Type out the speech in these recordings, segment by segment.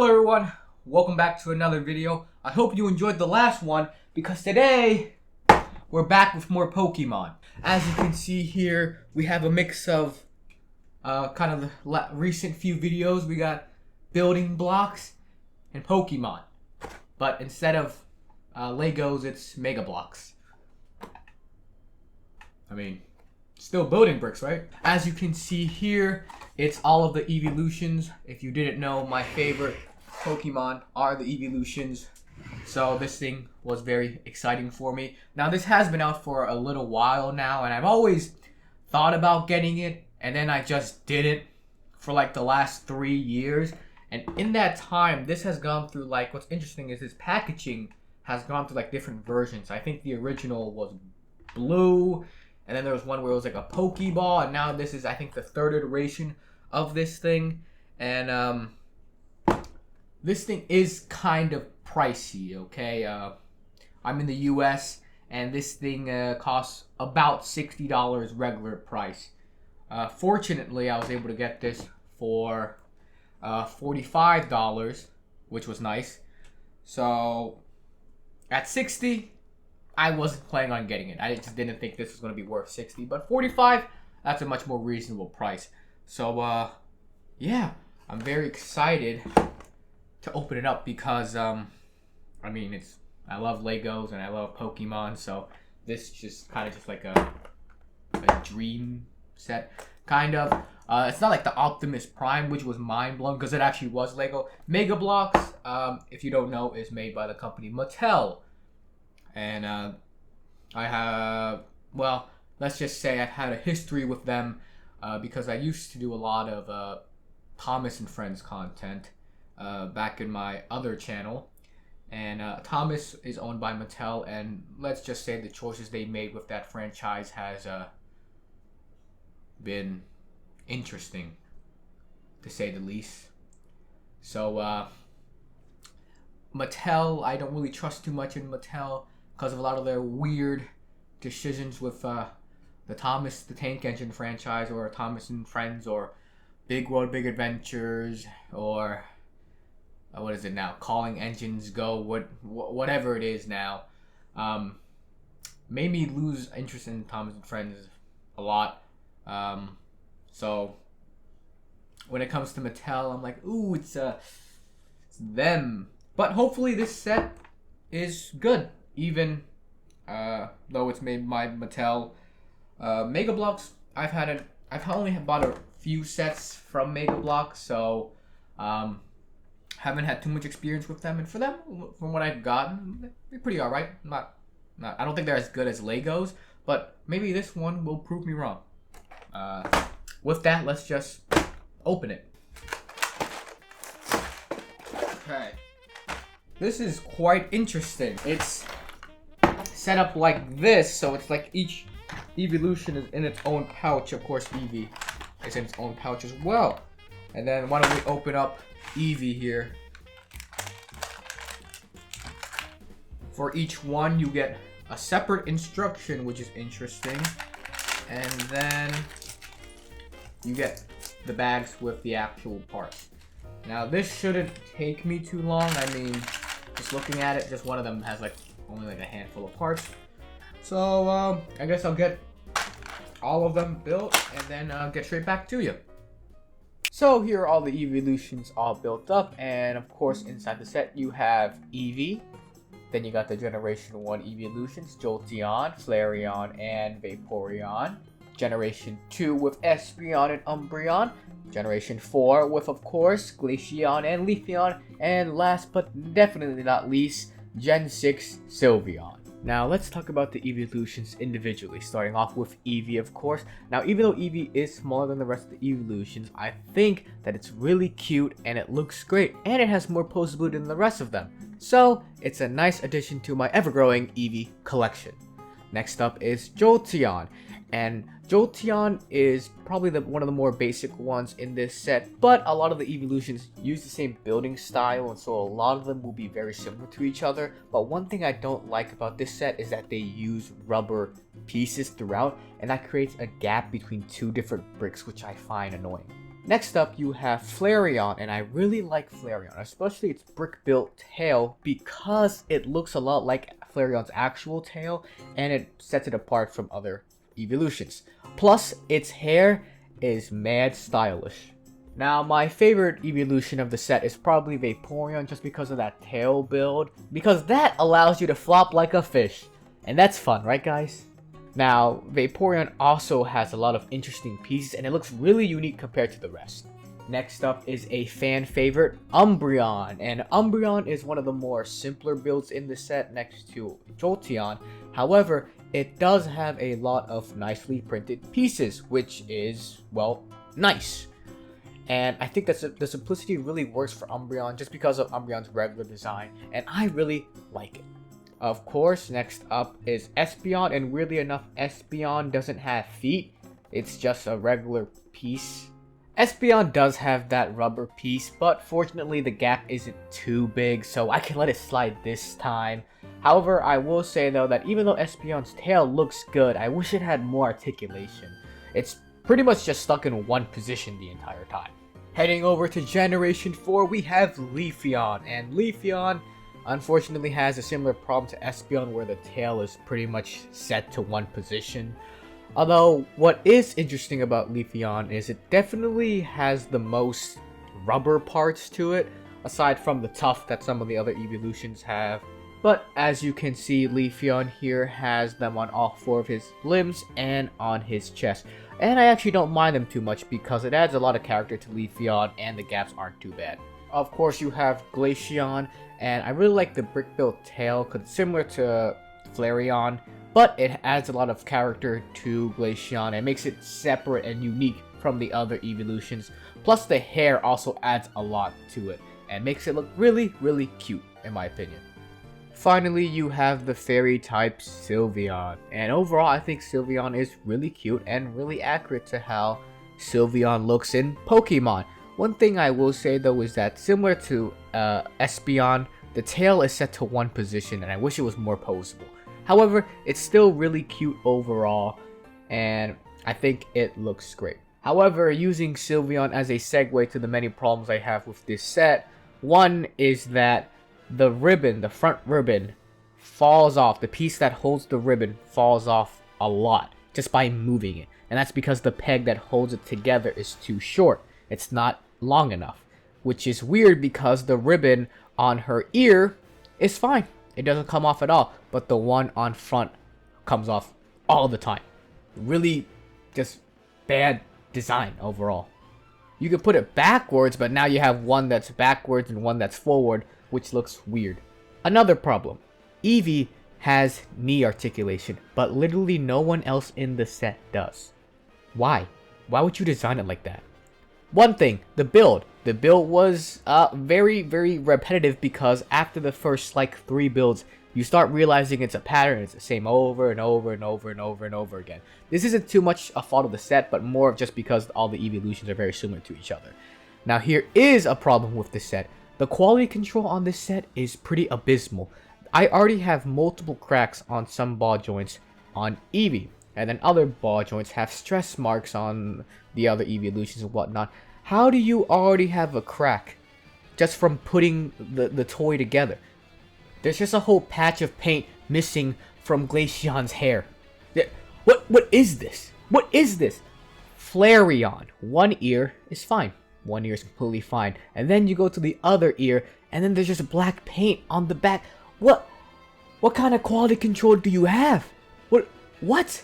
Hello everyone, welcome back to another video. I hope you enjoyed the last one because today we're back with more Pokemon. As you can see here, we have a mix of kind of the recent few videos. We got building blocks and Pokemon, but instead of Legos, it's Mega Blocks. I mean, still building bricks, right? As you can see here, it's all of the Eeveelutions. If you didn't know, my favorite Pokemon are the Eeveelutions. So this thing was very exciting for me. Now this has been out for a little while now, and I've always thought about getting it, and then I just didn't for like the last 3 years. And in that time, this has gone through, like, what's interesting is this packaging has gone through like different versions. I think the original was blue, and then there was one where it was like a Pokeball, and now this is, I think, the third iteration of this thing. And this thing is kind of pricey, okay? I'm in the US, and this thing costs about $60 regular price. Fortunately, I was able to get this for $45, which was nice. So at $60, I wasn't planning on getting it. I just didn't think this was going to be worth $60, but $45, that's a much more reasonable price. So yeah, I'm very excited to open it up because I mean, I love Legos and I love Pokemon, so this just kind of just like a dream set, kind of. It's not like the Optimus Prime, which was mind-blowing because it actually was Lego. Mega Blocks, if you don't know, is made by the company Mattel. And I have, well, let's just say I've had a history with them because I used to do a lot of Thomas and Friends content back in my other channel. And Thomas is owned by Mattel, and let's just say the choices they made with that franchise has been interesting, to say the least. So Mattel, I don't really trust too much in Mattel because of a lot of their weird decisions with the Thomas the Tank Engine franchise, or Thomas and Friends, or Big World Big Adventures, or what is it now? Calling Engines Go, whatever it is now. Made me lose interest in Thomas and Friends a lot. So when it comes to Mattel, I'm like, ooh, it's them. But hopefully this set is good, even though it's made by Mattel. Mega Bloks, I've only bought a few sets from Mega Bloks, so haven't had too much experience with them. And for them, from what I've gotten, they're pretty alright. I don't think they're as good as Legos, but maybe this one will prove me wrong. With that, let's just open it. Okay. This is quite interesting. It's set up like this, so it's like each Eeveelution is in its own pouch. Of course, Eevee is in its own pouch as well. And then why don't we open up Eevee here. For each one, you get a separate instruction, which is interesting. And then you get the bags with the actual parts. Now this shouldn't take me too long. I mean, just looking at it, just one of them has like only like a handful of parts. So I guess I'll get all of them built and then get straight back to you. So here are all the Eeveelutions all built up, and of course inside the set you have Eevee. Then you got the Generation 1 Eeveelutions, Jolteon, Flareon, and Vaporeon. Generation 2 with Espeon and Umbreon. Generation 4 with, of course, Glaceon and Leafeon. And last but definitely not least, Gen 6 Sylveon. Now let's talk about the Eeveelutions individually, starting off with Eevee, of course. Now even though Eevee is smaller than the rest of the Eeveelutions, I think that it's really cute and it looks great, and it has more posability than the rest of them. So it's a nice addition to my ever-growing Eevee collection. Next up is Jolteon, and Jolteon is probably one of the more basic ones in this set, but a lot of the Eeveelutions use the same building style, and so a lot of them will be very similar to each other. But one thing I don't like about this set is that they use rubber pieces throughout, and that creates a gap between two different bricks, which I find annoying. Next up, you have Flareon, and I really like Flareon, especially its brick-built tail, because it looks a lot like Flareon's actual tail, and it sets it apart from other evolutions. Plus, its hair is mad stylish. Now, my favorite evolution of the set is probably Vaporeon, just because of that tail build, because that allows you to flop like a fish, and that's fun, right guys? Now, Vaporeon also has a lot of interesting pieces, and it looks really unique compared to the rest. Next up is a fan favorite, Umbreon, and Umbreon is one of the more simpler builds in the set next to Jolteon. However, it does have a lot of nicely printed pieces, which is, well, nice. And I think that the simplicity really works for Umbreon just because of Umbreon's regular design, and I really like it. Of course, next up is Espeon, and weirdly enough, Espeon doesn't have feet. It's just a regular piece. Espeon does have that rubber piece, but fortunately the gap isn't too big, so I can let it slide this time. However, I will say though that even though Espeon's tail looks good, I wish it had more articulation. It's pretty much just stuck in one position the entire time. Heading over to Generation 4, we have Leafeon, and Leafeon unfortunately has a similar problem to Espeon where the tail is pretty much set to one position. Although, what is interesting about Leafeon is it definitely has the most rubber parts to it, aside from the tuft that some of the other evolutions have. But as you can see, Leafeon here has them on all 4 of his limbs and on his chest. And I actually don't mind them too much because it adds a lot of character to Leafeon and the gaps aren't too bad. Of course, you have Glaceon, and I really like the brick-built tail because it's similar to Flareon, but it adds a lot of character to Glaceon and makes it separate and unique from the other evolutions. Plus, the hair also adds a lot to it and makes it look really, really cute, in my opinion. Finally, you have the fairy type Sylveon, and overall I think Sylveon is really cute and really accurate to how Sylveon looks in Pokemon. One thing I will say though is that similar to Espeon, the tail is set to one position and I wish it was more posable. However, it's still really cute overall and I think it looks great. However, using Sylveon as a segue to the many problems I have with this set, one is that the ribbon, the front ribbon, falls off. The piece that holds the ribbon falls off a lot just by moving it. And that's because the peg that holds it together is too short. It's not long enough. Which is weird because the ribbon on her ear is fine. It doesn't come off at all. But the one on front comes off all the time. Really just bad design overall. You can put it backwards, but now you have one that's backwards and one that's forward, which looks weird. Another problem. Eevee has knee articulation, but literally no one else in the set does. Why? Why would you design it like that? One thing, the build. The build was very, very repetitive because after the first like 3 builds, you start realizing it's a pattern. It's the same over and over and over and over and over again. This isn't too much a fault of the set, but more of just because all the evolutions are very similar to each other. Now here is a problem with this set. The quality control on this set is pretty abysmal. I already have multiple cracks on some ball joints on Eevee, and then other ball joints have stress marks on the other evolutions and whatnot. How do you already have a crack just from putting the toy together? There's just a whole patch of paint missing from Glaceon's hair. What is this? What is this? Flareon. One ear is fine. One ear is completely fine. And then you go to the other ear, and then there's just black paint on the back. What kind of quality control do you have? What?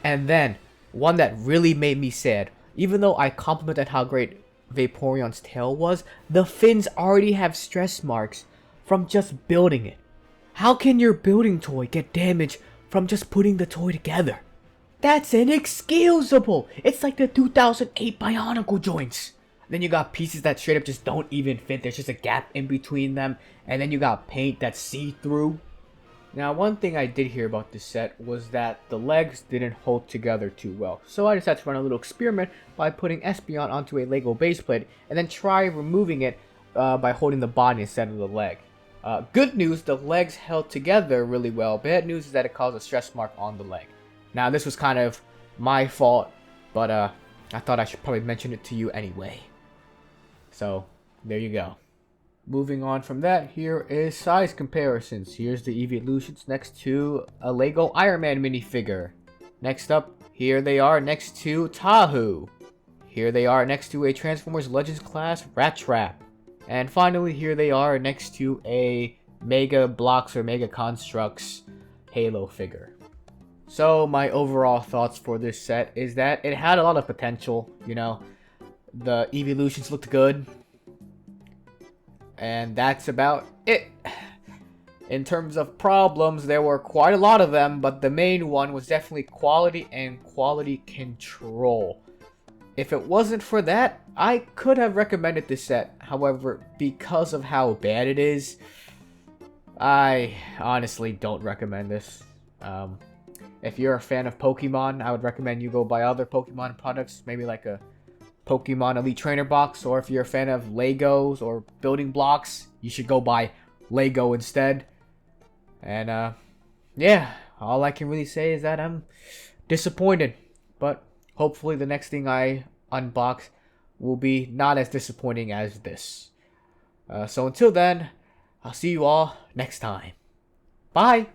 And then, one that really made me sad. Even though I complimented how great Vaporeon's tail was, the fins already have stress marks from just building it. How can your building toy get damaged from just putting the toy together? That's inexcusable. It's like the 2008 Bionicle joints. Then you got pieces that straight up just don't even fit. There's just a gap in between them. And then you got paint that's see-through. Now, one thing I did hear about this set was that the legs didn't hold together too well. So I decided to run a little experiment by putting Espeon onto a Lego base plate and then try removing it by holding the body instead of the leg. Good news, the legs held together really well. Bad news is that it caused a stress mark on the leg. Now, this was kind of my fault, but I thought I should probably mention it to you anyway. So, there you go. Moving on from that, here is size comparisons. Here's the Eeveelutions next to a Lego Iron Man minifigure. Next up, here they are next to Tahu. Here they are next to a Transformers Legends class Rat Trap. And finally, here they are next to a Mega Bloks or Mega Construx Halo figure. So my overall thoughts for this set is that it had a lot of potential. You know, the Eeveelutions looked good. And that's about it. In terms of problems, there were quite a lot of them, but the main one was definitely quality and quality control. If it wasn't for that, I could have recommended this set. However, because of how bad it is, I honestly don't recommend this. If you're a fan of Pokemon, I would recommend you go buy other Pokemon products, maybe like a Pokemon Elite Trainer box, or if you're a fan of Legos or building blocks, you should go buy Lego instead. And yeah, all I can really say is that I'm disappointed, but hopefully the next thing I unbox will be not as disappointing as this. So until then, I'll see you all next time. Bye!